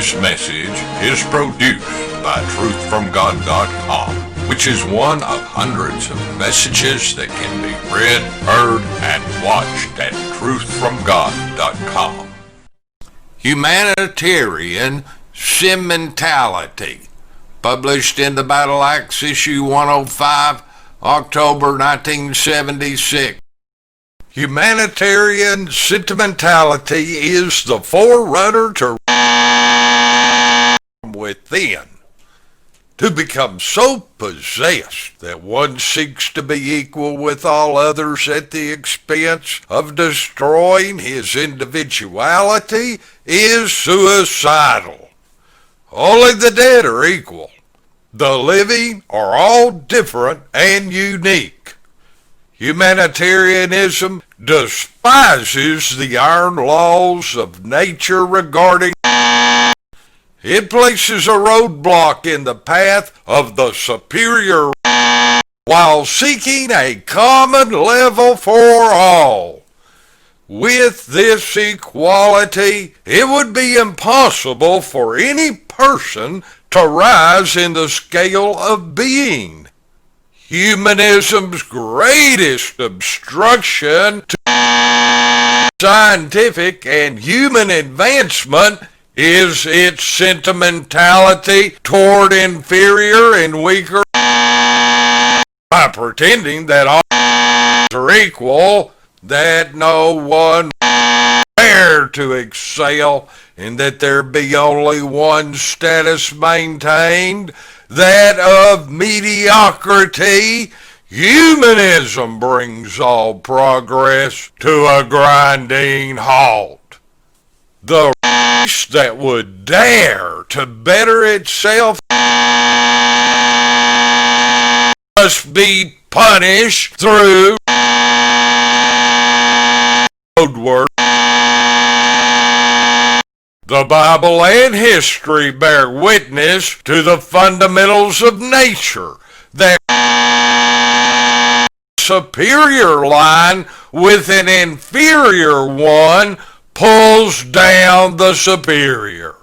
This message is produced by truthfromgod.com, which is one of hundreds of messages that can be read, heard, and watched at truthfromgod.com. Humanitarian Sentimentality, published in the Battle Axe, issue 105, October 1976. Humanitarian sentimentality is the forerunner to within, to become so possessed that one seeks to be equal with all others at the expense of destroying his individuality is suicidal. Only the dead are equal. The living are all different and unique. Humanitarianism despises the iron laws of nature regarding. It places a roadblock in the path of the superior while seeking a common level for all. With this equality, it would be impossible for any person to rise in the scale of being. Humanism's greatest obstruction to scientific and human advancement is its sentimentality toward inferior and weaker by pretending that all are equal, that no one dare to excel, and that there be only one status maintained, that of mediocrity. Humanism brings all progress to a grinding halt. The race that would dare to better itself must be punished through roadwork. The Bible and history bear witness to the fundamentals of nature, that superior line with an inferior one pulls down the superior.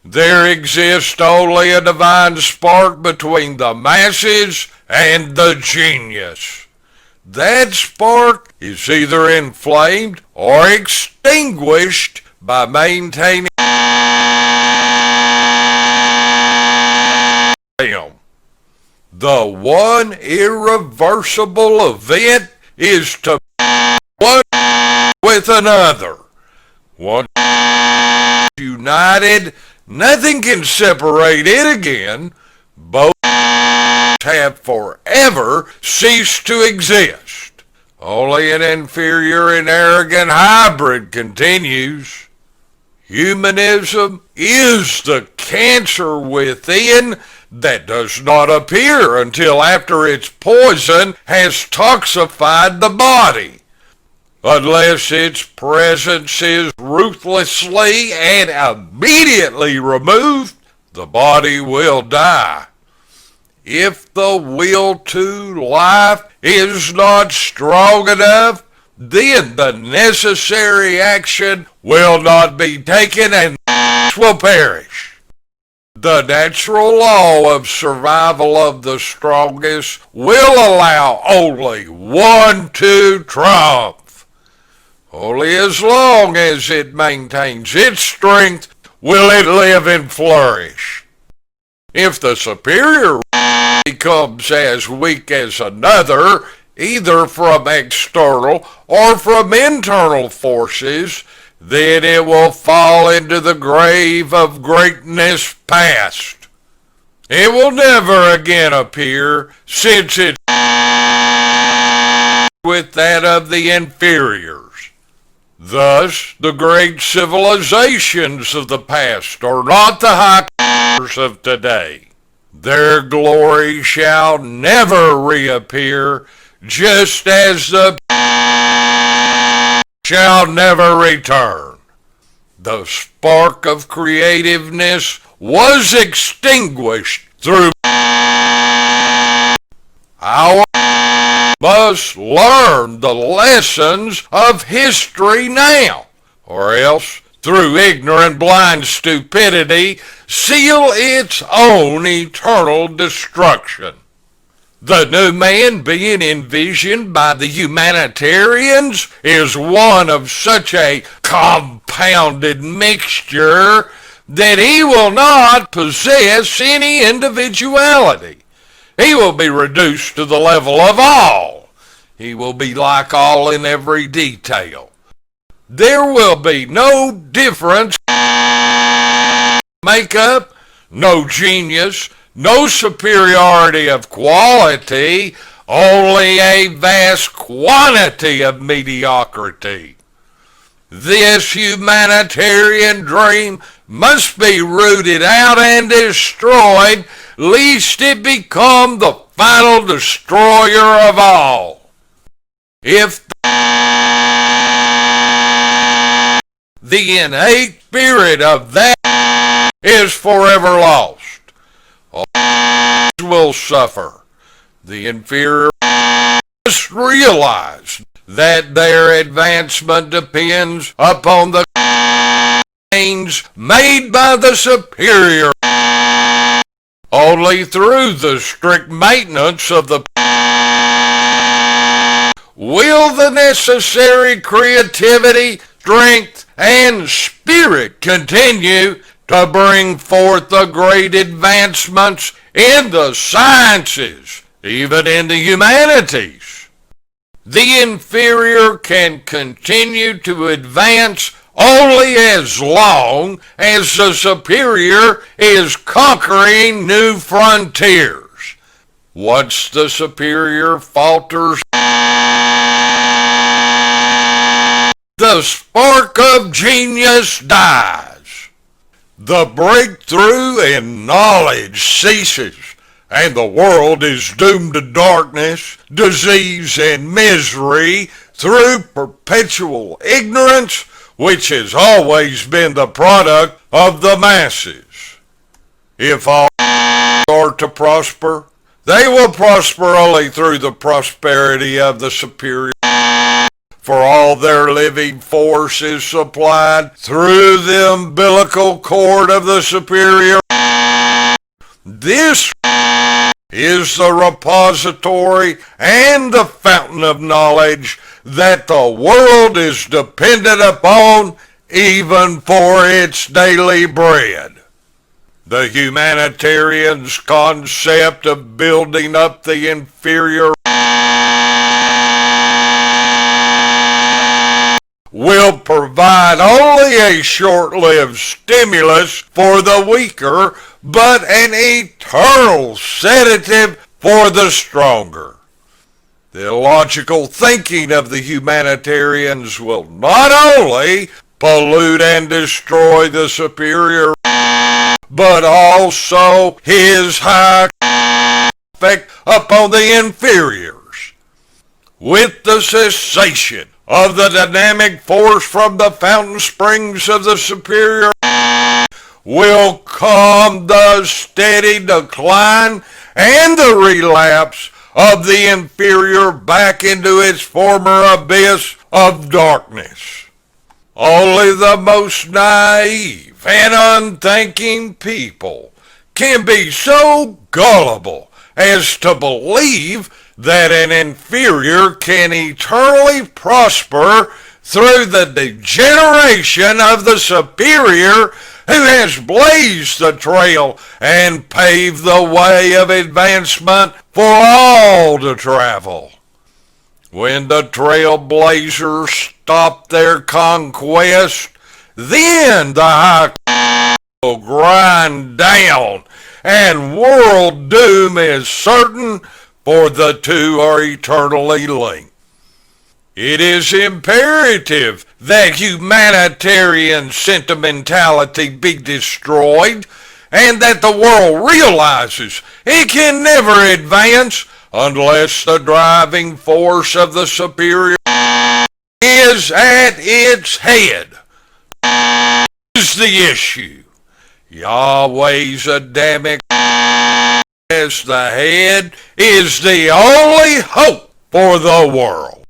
There exists only a divine spark between the masses and the genius. That spark is either inflamed or extinguished by maintaining them. The one irreversible event is to one with another. One united, nothing can separate it again. Both have forever ceased to exist. Only an inferior and arrogant hybrid continues. Humanism is the cancer within that does not appear until after its poison has toxified the body. Unless its presence is ruthlessly and immediately removed, the body will die. If the will to life is not strong enough, then the necessary action will not be taken and will perish. The natural law of survival of the strongest will allow only one to triumph. Only as long as it maintains its strength will it live and flourish. If the superior becomes as weak as another, either from external or from internal forces, then it will fall into the grave of greatness past. It will never again appear, since it's with that of the inferiors. Thus, the great civilizations of the past are not the high of today. Their glory shall never reappear, just as the shall never return. The spark of creativeness was extinguished through our must learn the lessons of history now, or else through ignorant blind stupidity, seal its own eternal destruction. The new man being envisioned by the humanitarians is one of such a compounded mixture that he will not possess any individuality. He will be reduced to the level of all. He will be like all in every detail. There will be no difference in makeup, no genius, no superiority of quality, only a vast quantity of mediocrity. This humanitarian dream must be rooted out and destroyed, lest it become the final destroyer of all. If the innate spirit of that is forever lost, all will suffer. The inferior must realize that their advancement depends upon the gains made by the superior. Only through the strict maintenance of the will the necessary creativity, strength, and spirit continue to bring forth the great advancements in the sciences, even in the humanities. The inferior can continue to advance only as long as the superior is conquering new frontiers. Once the superior falters, the spark of genius dies. The breakthrough in knowledge ceases, and the world is doomed to darkness, disease, and misery through perpetual ignorance, which has always been the product of the masses. If all are to prosper, they will prosper only through the prosperity of the superior. For all their living force is supplied through the umbilical cord of the superior. This is the repository and the fountain of knowledge that the world is dependent upon even for its daily bread. The humanitarians' concept of building up the inferior will provide only a short-lived stimulus for the weaker, but an eternal sedative for the stronger. The illogical thinking of the humanitarians will not only pollute and destroy the superior, but also his high effect upon the inferiors. With the cessation of the dynamic force from the fountain springs of the superior will come the steady decline and the relapse of the inferior back into its former abyss of darkness. Only the most naive and unthinking people can be so gullible as to believe that an inferior can eternally prosper through the degeneration of the superior who has blazed the trail and paved the way of advancement for all to travel. When the trailblazers stop their conquest, then the high will grind down and world doom is certain, for the two are eternally linked. It is imperative that humanitarian sentimentality be destroyed, and that the world realizes it can never advance unless the driving force of the superior is at its head. This is the issue. Yahweh's Adamic as the head is the only hope for the world.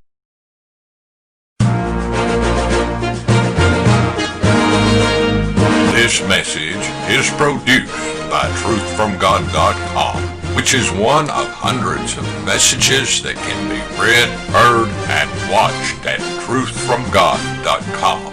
This message is produced by truthfromgod.com, which is one of hundreds of messages that can be read, heard, and watched at truthfromgod.com.